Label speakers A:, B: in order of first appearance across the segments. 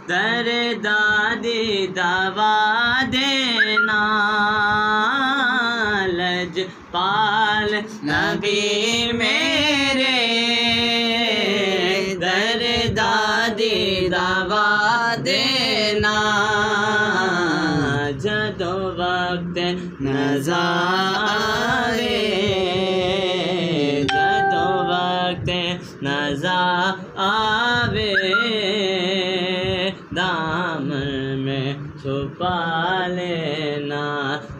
A: دردادی دوا دینا لجپال نبی میرے دردادی دوا دینا جدو وقت نظر آئے جدو وقت نظر آوے دامن میں چھپا لینا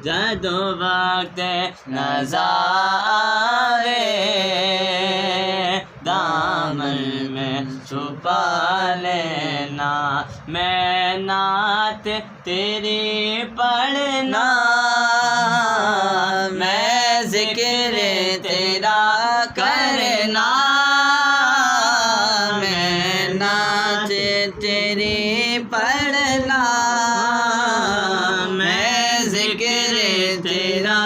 A: جدو وقت نظر آوے دامن میں چھپا لینا میں نعت تیری پڑھنا میں ذکر تیرا کرنا میں نعت تیری پڑھنا میں ذکر تیرا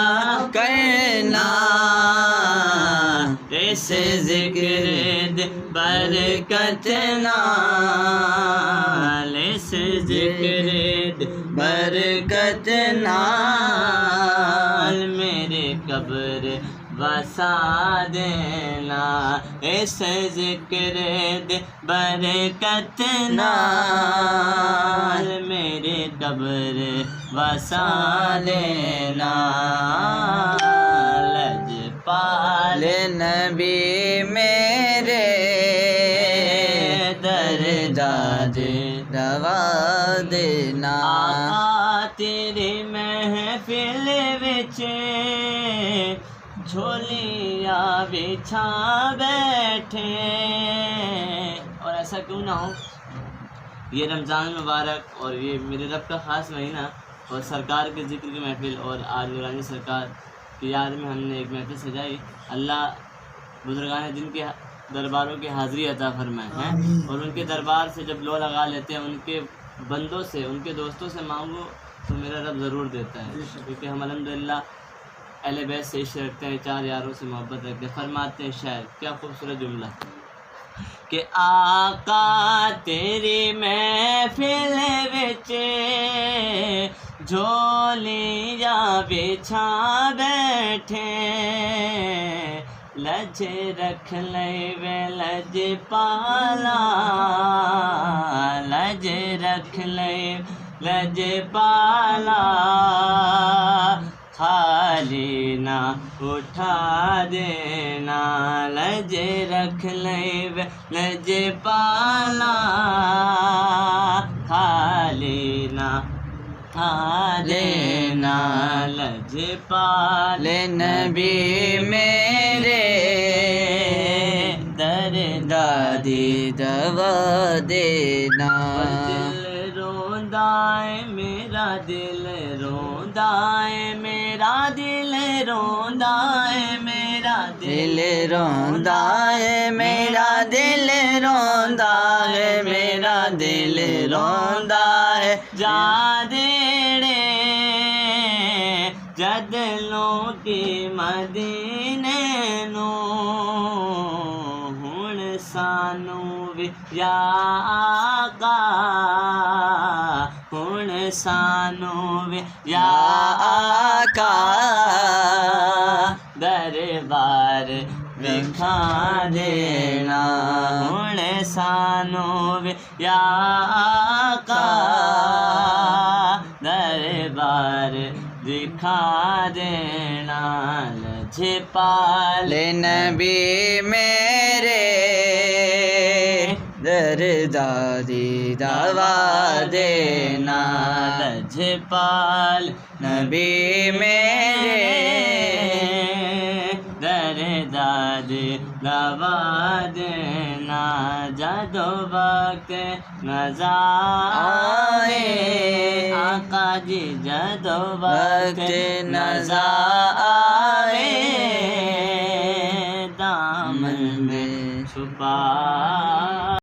A: کرنا اس ذکر برکت نال اس ذکر برکت نال میرے قبر وسا دینا اس ذکر برکت نال میرے قبر وسا لینا لجپال نبی میرے درداد دوا دینا آقا تیری محفل وچ جھولیاں بچھا بیٹھے اور ایسا کیوں نہ ہو یہ رمضان المبارک اور یہ میرے رب کا خاص مہینہ اور سرکار کے ذکر کی محفل اور آج نورانی سرکار کی یاد میں ہم نے ایک محفل سجائی اللہ بزرگان جن کے درباروں کی حاضری عطا فرمائے ہیں اور ان کے دربار سے جب لو لگا لیتے ہیں ان کے بندوں سے ان کے دوستوں سے مانگو تو میرا رب ضرور دیتا ہے کیونکہ ہم الحمدللہ اہل بیت سے عشق رکھتے ہیں چار یاروں سے محبت رکھتے ہیں فرماتے ہیں شاعر کیا خوبصورت جملہ کہ آقا تیری محفل وچ جھولیاں بچھا بیٹھے لج رکھ لے وے لج پالا لج رکھ لے لج پالا خالی نہ اٹھا دینا لج رکھ لے وے لج پالا خالی نہ دینا لجپال نبی میرے دردادی دوا دینا دل روندا ہے میرا دل روندا ہے میرا دل روندا ہے میرا دل روندا ہے میرا دل روندا ہے میرا دل روندا ہے جا دیڑے جد لوٹی مدینے نو ہن سانو وی یا آقا ہن سانو وی یا آقا دربار وکھا دینا ہن سانو وی یا آقا دربار دکھا دینا لجپال نبی میرے دردادی دوا دینا لجپال نبی میرے دردادی دوا دینا جدو وقت نظر آئے آقا جی جدو وقت نظر آئے دامن میں چھپا